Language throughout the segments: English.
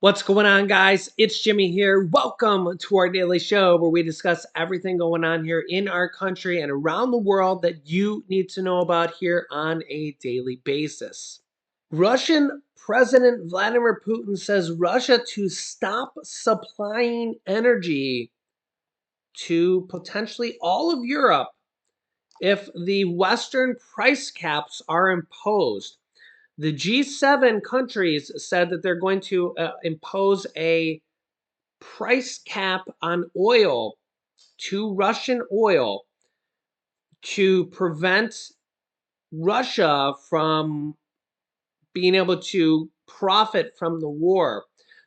What's going on, guys? It's Jimmy here. Welcome to our daily show where we discuss everything going on here in our country and around the world that you need to know about here on a daily basis. Russian President Vladimir Putin says Russia to stop supplying energy to potentially all of Europe if the Western price caps are imposed. The G7 countries said that they're going to impose a price cap on oil to Russian oil to prevent Russia from being able to profit from the war.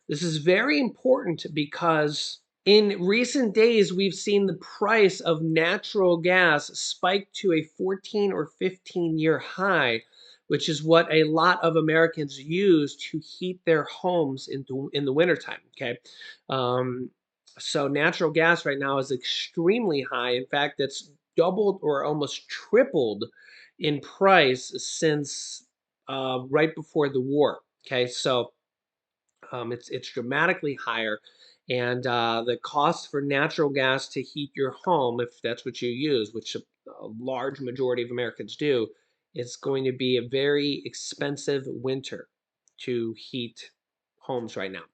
This is very important because in recent days, we've seen the price of natural gas spike to a 14 or 15-year high, which is what a lot of Americans use to heat their homes in the wintertime, okay? Um, so natural gas right now is extremely high. In fact, it's doubled or almost tripled in price since right before the war, okay? So it's dramatically higher, and the cost for natural gas to heat your home, if that's what you use, which a large majority of Americans do, is going to be a very expensive winter to heat homes right now.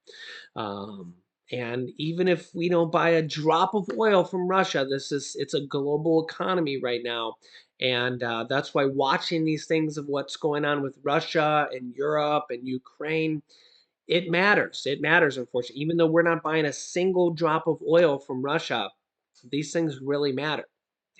And even if we don't buy a drop of oil from Russia, it's a global economy right now. And that's why watching these things of what's going on with Russia and Europe and Ukraine, it matters. It matters, unfortunately. Even though we're not buying a single drop of oil from Russia, these things really matter.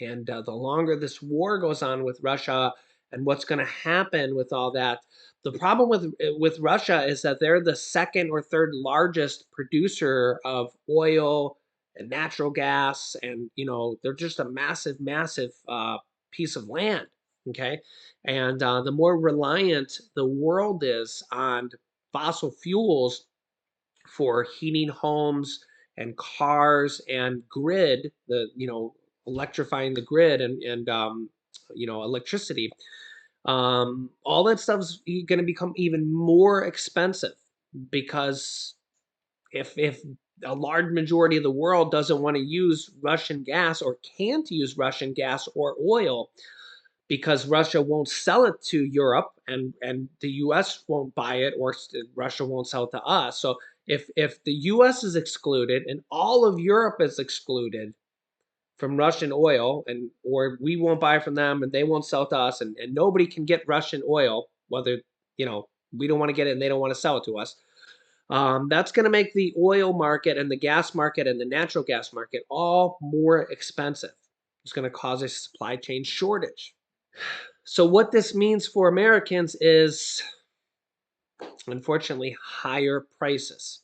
And the longer this war goes on with Russia and what's going to happen with all that, the problem with Russia is that they're the second or third largest producer of oil and natural gas, and they're just a massive, massive piece of land. Okay, and the more reliant the world is on fossil fuels for heating homes and cars and grid, electrifying the grid and electricity. All that stuff's going to become even more expensive because if a large majority of the world doesn't want to use Russian gas or can't use Russian gas or oil, because Russia won't sell it to Europe and the US won't buy it, or Russia won't sell it to us. So if the US is excluded and all of Europe is excluded from Russian oil, and or we won't buy from them and they won't sell to us, and nobody can get Russian oil, whether we don't want to get it and they don't want to sell it to us. That's going to make the oil market and the gas market and the natural gas market all more expensive. It's going to cause a supply chain shortage. So what this means for Americans is, unfortunately, higher prices.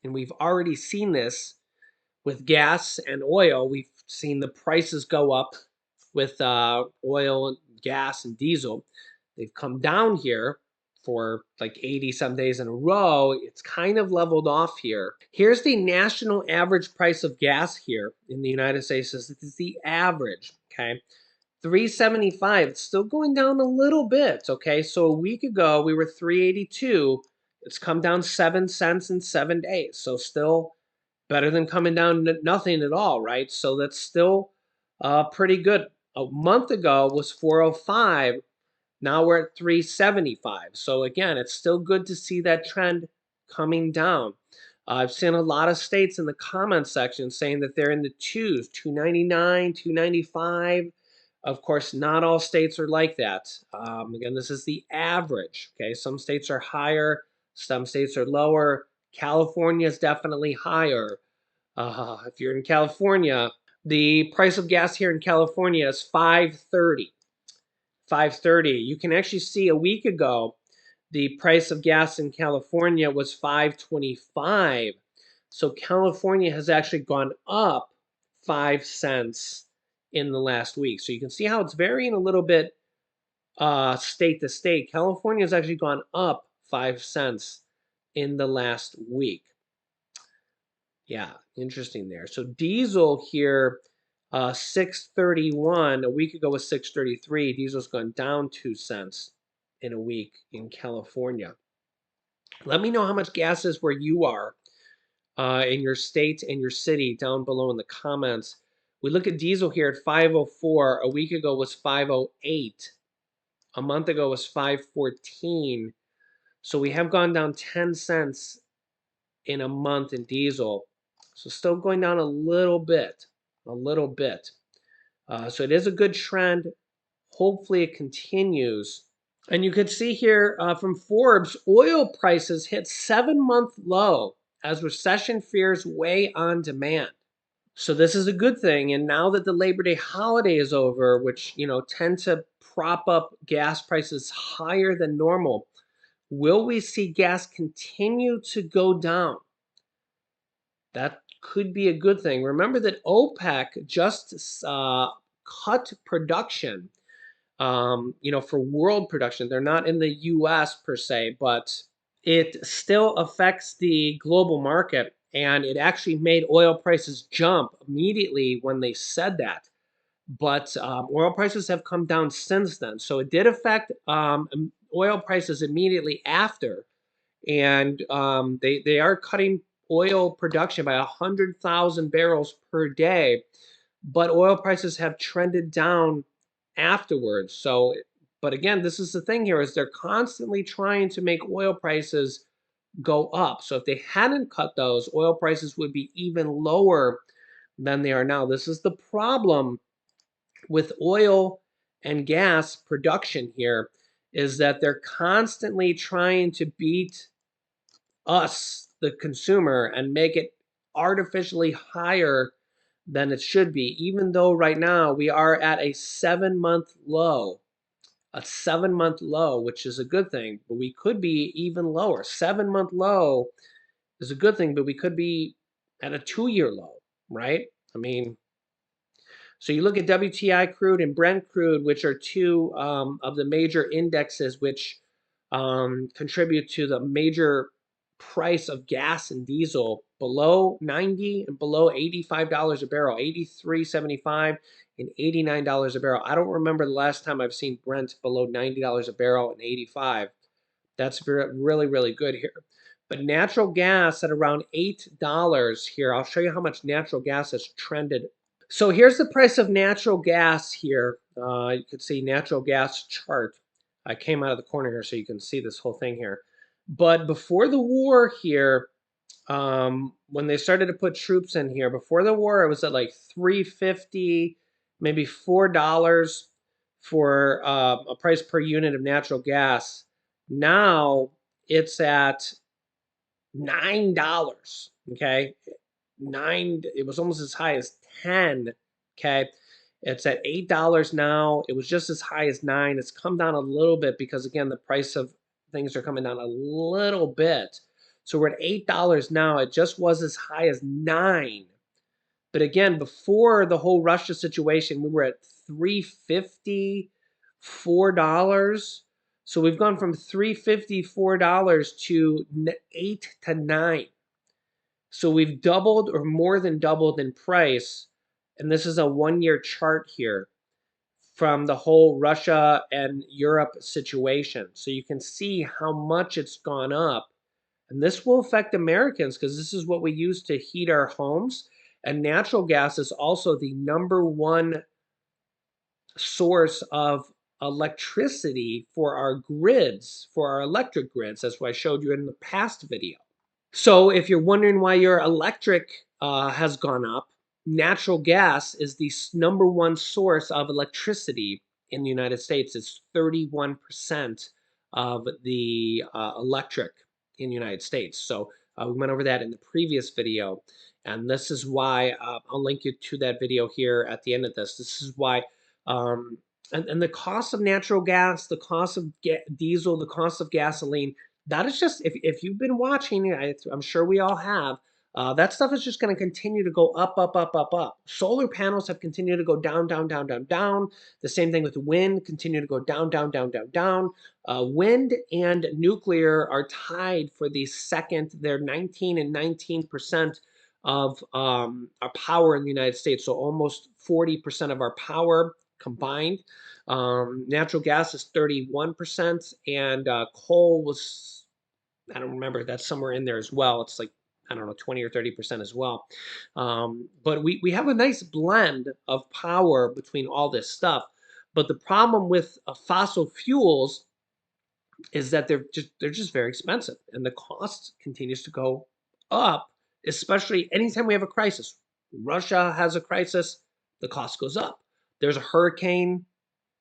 And we've already seen this with gas and oil. We've seen the prices go up with oil, gas, and diesel. They've come down here for like 80 some days in a row. It's kind of leveled off here. Here's the national average price of gas here in the United States. This is the average, okay? 375. It's still going down a little bit, okay? So a week ago we were 382. It's come down 7 cents in 7 days. So still better than coming down to nothing at all, right? So that's still pretty good. A month ago was 405. Now we're at 375. So again, it's still good to see that trend coming down. I've seen a lot of states in the comment section saying that they're in the twos, 299, 295. Of course, not all states are like that. Again, this is the average. Okay, some states are higher, some states are lower. California is definitely higher. If you're in California, the price of gas here in California is $5.30. $5.30. You can actually see a week ago, the price of gas in California was $5.25. So California has actually gone up 5 cents in the last week. So you can see how it's varying a little bit state to state. California has actually gone up 5 cents in the last week. Yeah, interesting there. So diesel here, 6.31. A week ago was 6.33. Diesel's gone down 2 cents in a week in California. Let me know how much gas is where you are in your state and your city down below in the comments. We look at diesel here at 504. A week ago was 508. A month ago was 514. So we have gone down 10 cents in a month in diesel. So still going down a little bit, a little bit. So it is a good trend. Hopefully it continues. And you could see here from Forbes, oil prices hit 7-month low as recession fears weigh on demand. So this is a good thing. And now that the Labor Day holiday is over, which tend to prop up gas prices higher than normal, will we see gas continue to go down? That could be a good thing. Remember that OPEC just cut production, for world production. They're not in the U.S. per se, but it still affects the global market. And it actually made oil prices jump immediately when they said that. But oil prices have come down since then. So it did affect oil prices immediately after. And they are cutting oil production by 100,000 barrels per day, but oil prices have trended down afterwards. So, but again, this is the thing here is they're constantly trying to make oil prices go up. So if they hadn't cut those, oil prices would be even lower than they are now. This is the problem with oil and gas production here is that they're constantly trying to beat us, the consumer, and make it artificially higher than it should be, even though right now we are at a 7-month low, which is a good thing, but we could be even lower. 7-month low is a good thing, but we could be at a 2-year low, right? I mean, so you look at WTI crude and Brent crude, which are two of the major indexes which contribute to the major price of gas and diesel, below 90 and below $85 a barrel, 83.75 and $89 a barrel. I don't remember the last time I've seen Brent below $90 a barrel and 85. That's really, really good here. But natural gas at around $8 here. I'll show you how much natural gas has trended. So here's the price of natural gas here. You can see natural gas chart. I came out of the corner here so you can see this whole thing here. But before the war here, when they started to put troops in here, before the war, it was at like 350, maybe $4 for a price per unit of natural gas. Now it's at $9. Okay, it was almost as high as 10. Okay, it's at $8 now. It was just as high as 9. It's come down a little bit because again the price of things are coming down a little bit. So we're at $8 now. It just was as high as 9. But again, before the whole Russia situation, we were at 350, $4. So we've gone from 350, $4 to 8 to 9. So we've doubled or more than doubled in price. And this is a 1-year chart here from the whole Russia and Europe situation. So you can see how much it's gone up. And this will affect Americans because this is what we use to heat our homes. And natural gas is also the #1 source of electricity for our grids, for our electric grids, as I showed you in the past video. So if you're wondering why your electric has gone up, natural gas is the #1 source of electricity in the United States. It's 31% of the electric in the United States. So we went over that in the previous video. And this is why I'll link you to that video here at the end of this. This is why, um, and the cost of natural gas, the cost of diesel, the cost of gasoline, that is just if you've been watching, I'm sure we all have. That stuff is just going to continue to go up, up, up, up, up. Solar panels have continued to go down, down, down, down, down. The same thing with wind, continue to go down, down, down, down, down. Wind and nuclear are tied for the second. They're 19 and 19% of our power in the United States. So almost 40% of our power combined. Natural gas is 31%, and coal was I don't remember. That's somewhere in there as well. It's like, I don't know, 20 or 30% as well. But we have a nice blend of power between all this stuff. But the problem with fossil fuels is that they're just very expensive, and the cost continues to go up, especially anytime we have a crisis. Russia has a crisis, the cost goes up. There's a hurricane,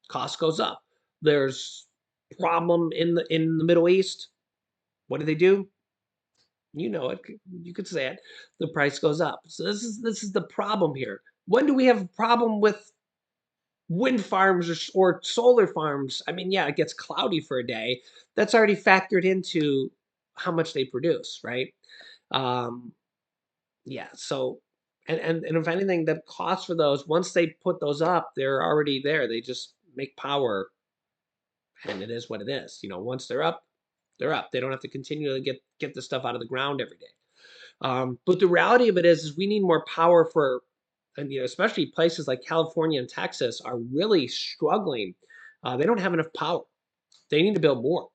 cost goes up. There's problem in the Middle East. What do they do? You know it. You could say it. The price goes up. So this is the problem here. When do we have a problem with wind farms or solar farms? I mean, yeah, it gets cloudy for a day. That's already factored into how much they produce, right? Um, yeah. So, and if anything, the cost for those, once they put those up, they're already there. They just make power, and it is what it is. Once they're up, they're up. They don't have to continue to get the stuff out of the ground every day. But the reality of it is we need more power for, and especially places like California and Texas are really struggling. They don't have enough power. They need to build more.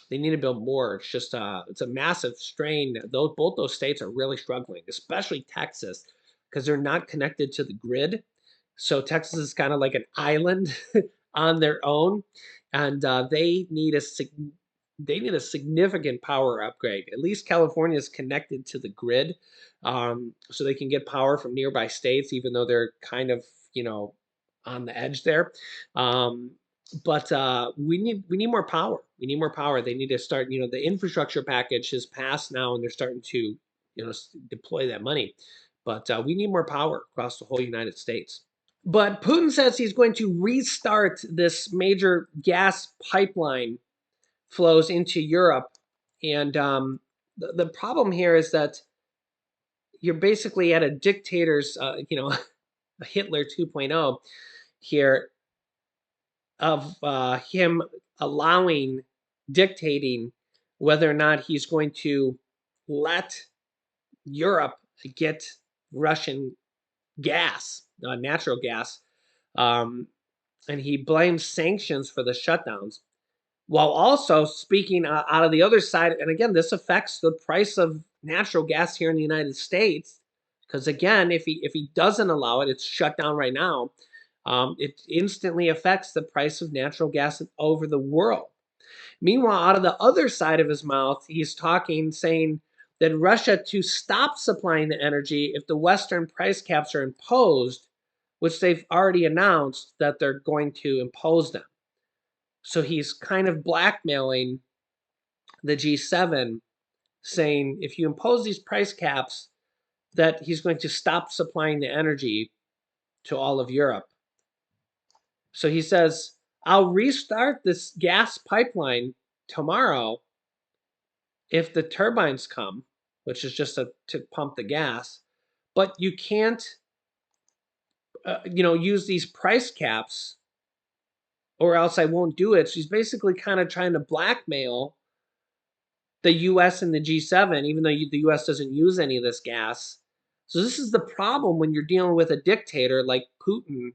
They need to build more. It's just it's a massive strain. Both those states are really struggling, especially Texas, because they're not connected to the grid. So Texas is kind of like an island on their own, and they need a significant power upgrade. At least California is connected to the grid, so they can get power from nearby states, even though they're kind of on the edge there. Um, but we need more power. We need more power. They need to start. The infrastructure package has passed now, and they're starting to deploy that money. But we need more power across the whole United States. But Putin says he's going to restart this major gas pipeline flows into Europe. And the problem here is that you're basically at a dictator's, a Hitler 2.0 here of him allowing, dictating whether or not he's going to let Europe get Russian gas, natural gas. Um, and he blames sanctions for the shutdowns, while also speaking out of the other side. And again, this affects the price of natural gas here in the United States, because again, if he doesn't allow it, it's shut down right now. It instantly affects the price of natural gas over the world. Meanwhile, out of the other side of his mouth, he's talking, saying that Russia to stop supplying the energy if the Western price caps are imposed, which they've already announced that they're going to impose them. So he's kind of blackmailing the G7, saying if you impose these price caps, that he's going to stop supplying the energy to all of Europe. So he says, I'll restart this gas pipeline tomorrow if the turbines come, which is just to pump the gas, but you can't, use these price caps, or else I won't do it. She's basically kind of trying to blackmail the U.S. and the G7, even though the U.S. doesn't use any of this gas. So this is the problem when you're dealing with a dictator like Putin,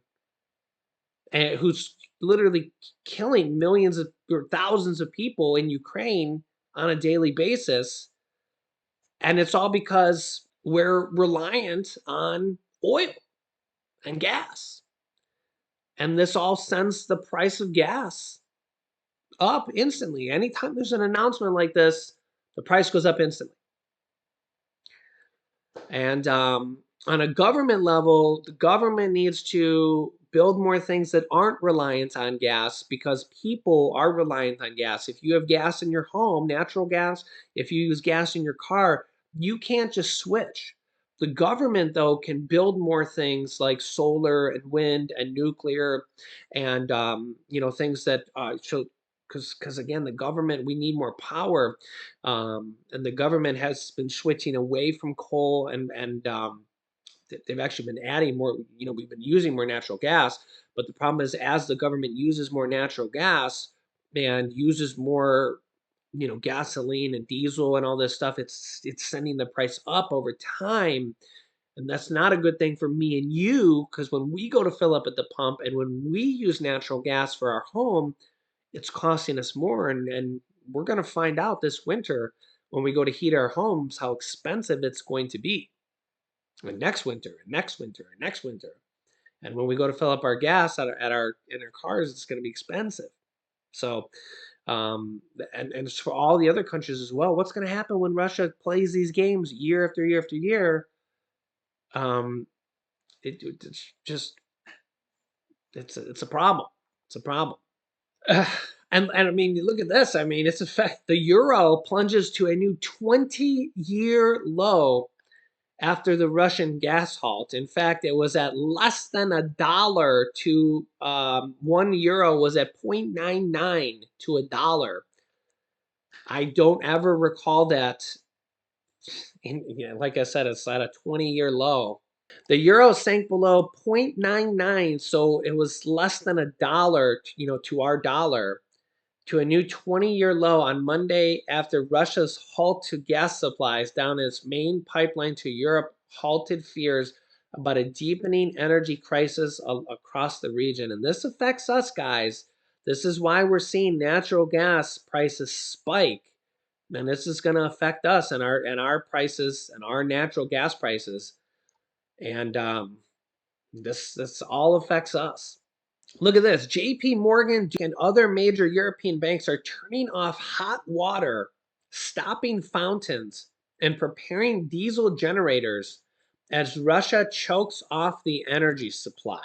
who's literally killing millions of or thousands of people in Ukraine on a daily basis. And it's all because we're reliant on oil and gas. And this all sends the price of gas up instantly. Anytime there's an announcement like this, the price goes up instantly. And on a government level, the government needs to build more things that aren't reliant on gas, because people are reliant on gas. If you have gas in your home, natural gas, if you use gas in your car, you can't just switch. The government, though, can build more things like solar and wind and nuclear, and things that show, because again, the government, we need more power, and the government has been switching away from coal, and they've actually been adding more. We've been using more natural gas, but the problem is, as the government uses more natural gas and uses more, gasoline and diesel and all this stuff, it's sending the price up over time. And that's not a good thing for me and you, because when we go to fill up at the pump and when we use natural gas for our home, it's costing us more, and we're going to find out this winter when we go to heat our homes how expensive it's going to be. And next winter, and next winter, and next winter. And when we go to fill up our gas in our cars, it's going to be expensive. So, and it's for all the other countries as well. What's going to happen when Russia plays these games year after year after year? Um, it's just it's a problem. It's a problem. And I mean, look at this. I mean, it's effect. The euro plunges to a new 20-year low after the Russian gas halt. In fact, it was at less than a dollar to 1 euro was at 0.99 to a dollar. I don't ever recall that. Like I said, it's at a 20-year low. The euro sank below 0.99, so it was less than a dollar, to our dollar, to a new 20-year low on Monday after Russia's halt to gas supplies down its main pipeline to Europe halted fears about a deepening energy crisis across the region. And this affects us, guys. This is why we're seeing natural gas prices spike. And this is going to affect us and our prices and our natural gas prices. And this all affects us. Look at this. JP Morgan and other major European banks are turning off hot water, stopping fountains, and preparing diesel generators as Russia chokes off the energy supply.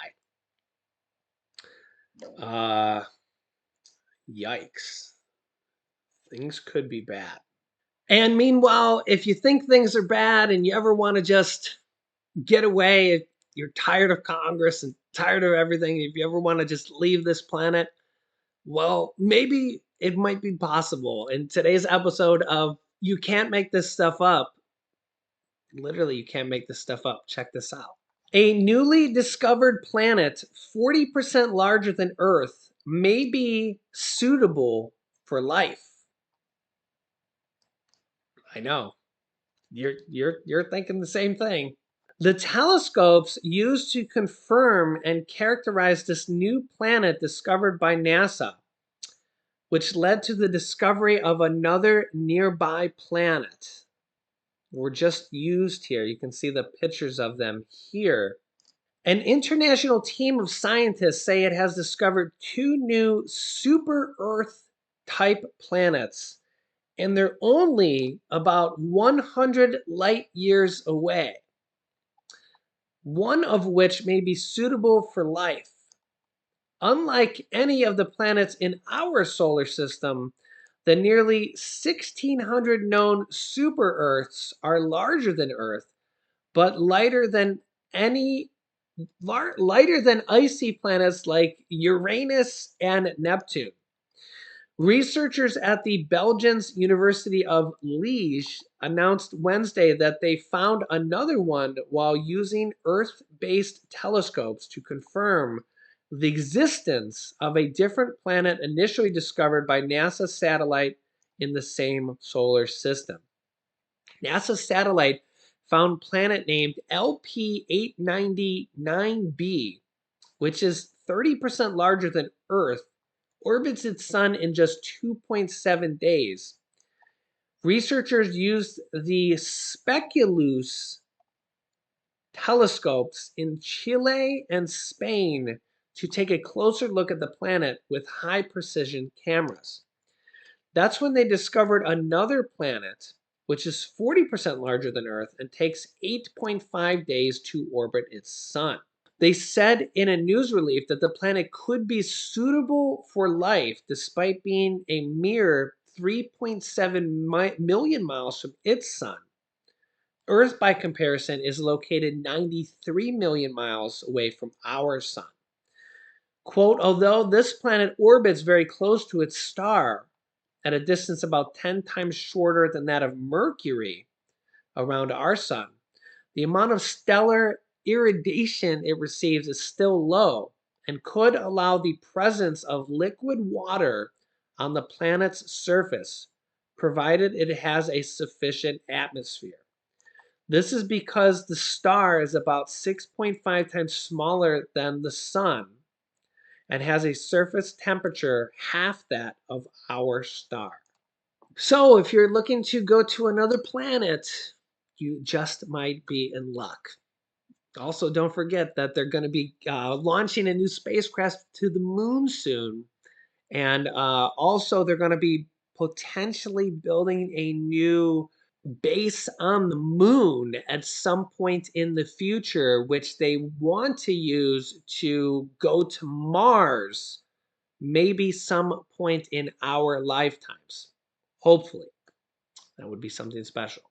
Yikes. Things could be bad. And meanwhile, if you think things are bad and you ever want to just get away, if you're tired of Congress and tired of everything, if you ever want to just leave this planet, well, maybe it might be possible. In today's episode of You Can't Make This Stuff Up, literally, you can't make this stuff up. Check this out. A newly discovered planet 40% larger than Earth may be suitable for life. I know. You're thinking the same thing. The telescopes used to confirm and characterize this new planet discovered by NASA, which led to the discovery of another nearby planet, were just used here. You can see the pictures of them here. An international team of scientists say it has discovered two new super Earth type planets, and they're only about 100 light years away, one of which may be suitable for life. Unlike any of the planets in our solar system, the nearly 1,600 known super Earths are larger than Earth, but lighter than icy planets like Uranus and Neptune. Researchers at the Belgians University of Liège announced Wednesday that they found another one while using Earth-based telescopes to confirm the existence of a different planet initially discovered by NASA's satellite in the same solar system. NASA's satellite found planet named LP899b, which is 30% larger than Earth, orbits its sun in just 2.7 days. Researchers used the Speculus telescopes in Chile and Spain to take a closer look at the planet with high precision cameras. That's when they discovered another planet, which is 40% larger than Earth and takes 8.5 days to orbit its sun. They said in a news release that the planet could be suitable for life despite being a mere 3.7 million miles from its sun. Earth, by comparison, is located 93 million miles away from our sun. Quote, although this planet orbits very close to its star, at a distance about 10 times shorter than that of Mercury around our sun, the amount of stellar irradiation it receives is still low and could allow the presence of liquid water on the planet's surface, provided it has a sufficient atmosphere. This is because the star is about 6.5 times smaller than the sun and has a surface temperature half that of our star. So if you're looking to go to another planet, you just might be in luck. Also, don't forget that they're going to be launching a new spacecraft to the moon soon. And also, they're going to be potentially building a new base on the moon at some point in the future, which they want to use to go to Mars, maybe some point in our lifetimes. Hopefully, that would be something special.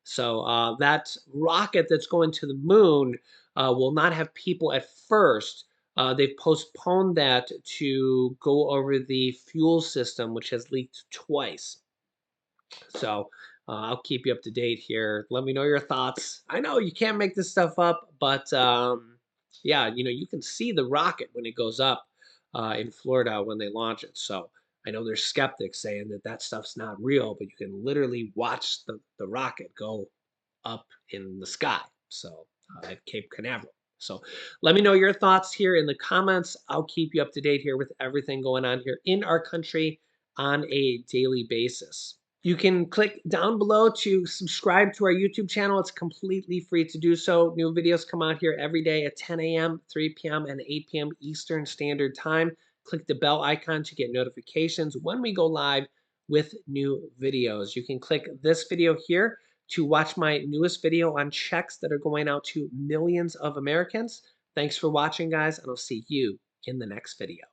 So that rocket that's going to the moon will not have people at first. They've postponed that to go over the fuel system, which has leaked twice. So I'll keep you up to date here. Let me know your thoughts. I know you can't make this stuff up, but yeah, you can see the rocket when it goes up in Florida when they launch it. So I know there's skeptics saying that that stuff's not real, but you can literally watch the rocket go up in the sky. So at Cape Canaveral. So let me know your thoughts here in the comments. I'll keep you up to date here with everything going on here in our country on a daily basis. You can click down below to subscribe to our YouTube channel. It's completely free to do so. New videos come out here every day at 10 a.m., 3 p.m., and 8 p.m. Eastern Standard Time. Click the bell icon to get notifications when we go live with new videos. You can click this video here to watch my newest video on checks that are going out to millions of Americans. Thanks for watching, guys, and I'll see you in the next video.